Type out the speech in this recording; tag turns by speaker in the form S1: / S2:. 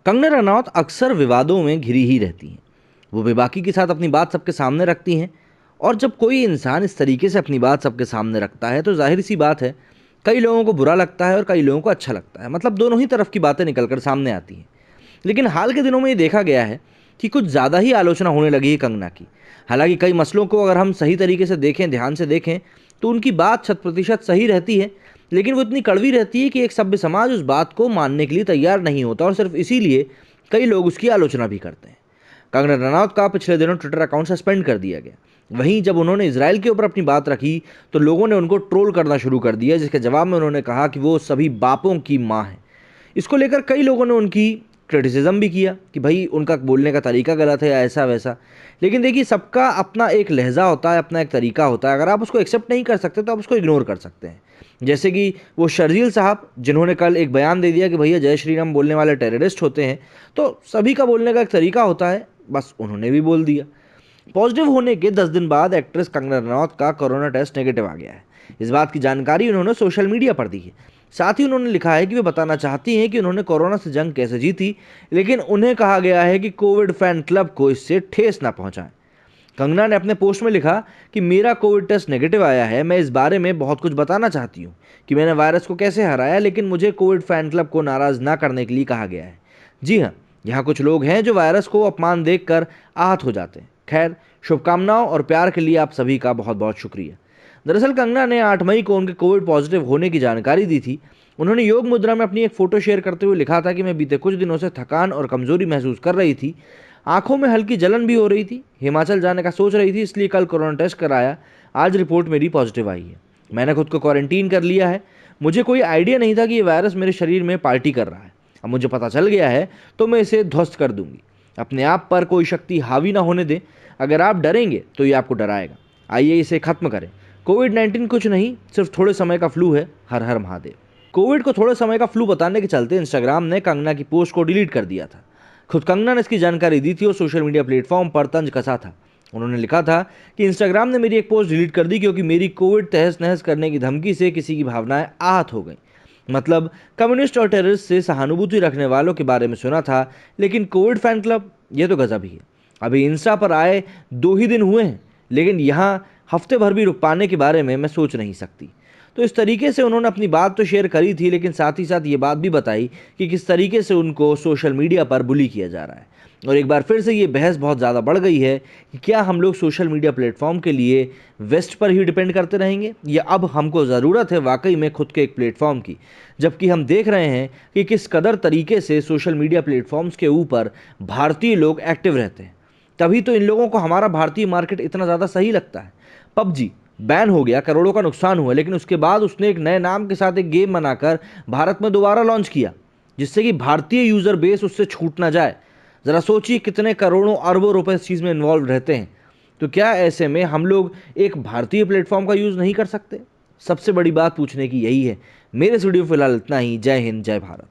S1: कंगना रनौत अक्सर विवादों में घिरी ही रहती हैं। वो बेबाकी के साथ अपनी बात सबके सामने रखती हैं। और जब कोई इंसान इस तरीके से अपनी बात सबके सामने रखता है तो जाहिर सी बात है, कई लोगों को बुरा लगता है और कई लोगों को अच्छा लगता है। मतलब दोनों ही तरफ की बातें निकलकर सामने आती हैं। लेकिन हाल के दिनों में ये देखा गया है कि कुछ ज़्यादा ही आलोचना होने लगी है कंगना की। हालांकि कई मसलों को अगर हम सही तरीके से देखें, ध्यान से देखें, तो उनकी बात 100% सही रहती है। लेकिन वो इतनी कड़वी रहती है कि एक सभ्य समाज उस बात को मानने के लिए तैयार नहीं होता, और सिर्फ इसीलिए कई लोग उसकी आलोचना भी करते हैं। कंगना रनौत का पिछले दिनों ट्विटर अकाउंट सस्पेंड कर दिया गया। वहीं जब उन्होंने इसराइल के ऊपर अपनी बात रखी तो लोगों ने उनको ट्रोल करना शुरू कर दिया, जिसके जवाब में उन्होंने कहा कि वो सभी बापों की माँ है। इसको लेकर कई लोगों ने उनकी क्रिटिसिज्म भी किया कि भाई उनका बोलने का तरीका गलत है या ऐसा वैसा। लेकिन देखिए, सबका अपना एक लहजा होता है, अपना एक तरीका होता है। अगर आप उसको एक्सेप्ट नहीं कर सकते तो आप उसको इग्नोर कर सकते हैं। जैसे कि वो शर्जील साहब, जिन्होंने कल एक बयान दे दिया कि भैया जय श्री राम बोलने वाले टेररिस्ट होते हैं। तो सभी का बोलने का एक तरीका होता है, बस उन्होंने भी बोल दिया। पॉजिटिव होने के 10 दिन बाद एक्ट्रेस कंगना रनौत का कोरोना टेस्ट नेगेटिव आ गया है। इस बात की जानकारी उन्होंने सोशल मीडिया पर दी है। साथ ही उन्होंने लिखा है कि वे बताना चाहती हैं कि उन्होंने कोरोना से जंग कैसे जीती, लेकिन उन्हें कहा गया है कि कोविड फैन क्लब को इससे ठेस ना पहुंचाएं। कंगना ने अपने पोस्ट में लिखा कि मेरा कोविड टेस्ट नेगेटिव आया है। मैं इस बारे में बहुत कुछ बताना चाहती हूँ कि मैंने वायरस को कैसे हराया, लेकिन मुझे कोविड फैन क्लब को नाराज ना करने के लिए कहा गया है। जी हाँ, यहाँ कुछ लोग हैं जो वायरस को अपमान देखकर आहत हो जाते हैं। खैर, शुभकामनाओं और प्यार के लिए आप सभी का बहुत बहुत शुक्रिया। दरअसल कंगना ने 8 मई को उनके कोविड पॉजिटिव होने की जानकारी दी थी। उन्होंने योग मुद्रा में अपनी एक फोटो शेयर करते हुए लिखा था कि मैं बीते कुछ दिनों से थकान और कमजोरी महसूस कर रही थी। आंखों में हल्की जलन भी हो रही थी। हिमाचल जाने का सोच रही थी, इसलिए कल कोरोना टेस्ट कराया। आज रिपोर्ट मेरी पॉजिटिव आई है। मैंने खुद को क्वारंटीन कर लिया है। मुझे कोई आइडिया नहीं था कि ये वायरस मेरे शरीर में पार्टी कर रहा है। अब मुझे पता चल गया है तो मैं इसे ध्वस्त कर दूंगी। अपने आप पर कोई शक्ति हावी ना होने दें। अगर आप डरेंगे तो ये आपको डराएगा। आइए इसे खत्म करें। कोविड-19 कुछ नहीं, सिर्फ थोड़े समय का फ्लू है। हर हर महादेव। कोविड को थोड़े समय का फ्लू बताने के चलते इंस्टाग्राम ने कंगना की पोस्ट को डिलीट कर दिया था। खुद कंगना ने इसकी जानकारी दी थी और सोशल मीडिया प्लेटफॉर्म पर तंज कसा था। उन्होंने लिखा था कि इंस्टाग्राम ने मेरी एक पोस्ट डिलीट कर दी क्योंकि मेरी कोविड तहस नहस करने की धमकी से किसी की भावनाएं आहत हो गई। मतलब कम्युनिस्ट और टेररिस्ट से सहानुभूति रखने वालों के बारे में सुना था, लेकिन कोविड फैन क्लब, ये तो गजब ही है। अभी इंस्टा पर आए 2 ही दिन हुए हैं, लेकिन यहाँ हफ्ते भर भी रुक पाने के बारे में मैं सोच नहीं सकती। तो इस तरीके से उन्होंने अपनी बात तो शेयर करी थी, लेकिन साथ ही साथ ये बात भी बताई कि किस तरीके से उनको सोशल मीडिया पर बुली किया जा रहा है। और एक बार फिर से ये बहस बहुत ज़्यादा बढ़ गई है कि क्या हम लोग सोशल मीडिया प्लेटफॉर्म के लिए वेस्ट पर ही डिपेंड करते रहेंगे, या अब हमको ज़रूरत है वाकई में खुद के एक प्लेटफॉर्म की। जबकि हम देख रहे हैं कि किस कदर तरीके से सोशल मीडिया प्लेटफॉर्म्स के ऊपर भारतीय लोग एक्टिव रहते हैं। तभी तो इन लोगों को हमारा भारतीय मार्केट इतना ज़्यादा सही लगता है। पबजी बैन हो गया, करोड़ों का नुकसान हुआ, लेकिन उसके बाद उसने एक नए नाम के साथ एक गेम बनाकर भारत में दोबारा लॉन्च किया, जिससे कि भारतीय यूज़र बेस उससे छूट ना जाए। ज़रा सोचिए कितने करोड़ों अरबों रुपए इस चीज़ में इन्वॉल्व रहते हैं। तो क्या ऐसे में हम लोग एक भारतीय प्लेटफॉर्म का यूज़ नहीं कर सकते? सबसे बड़ी बात पूछने की यही है। मेरे इस वीडियो फिलहाल इतना ही। जय हिंद, जय भारत।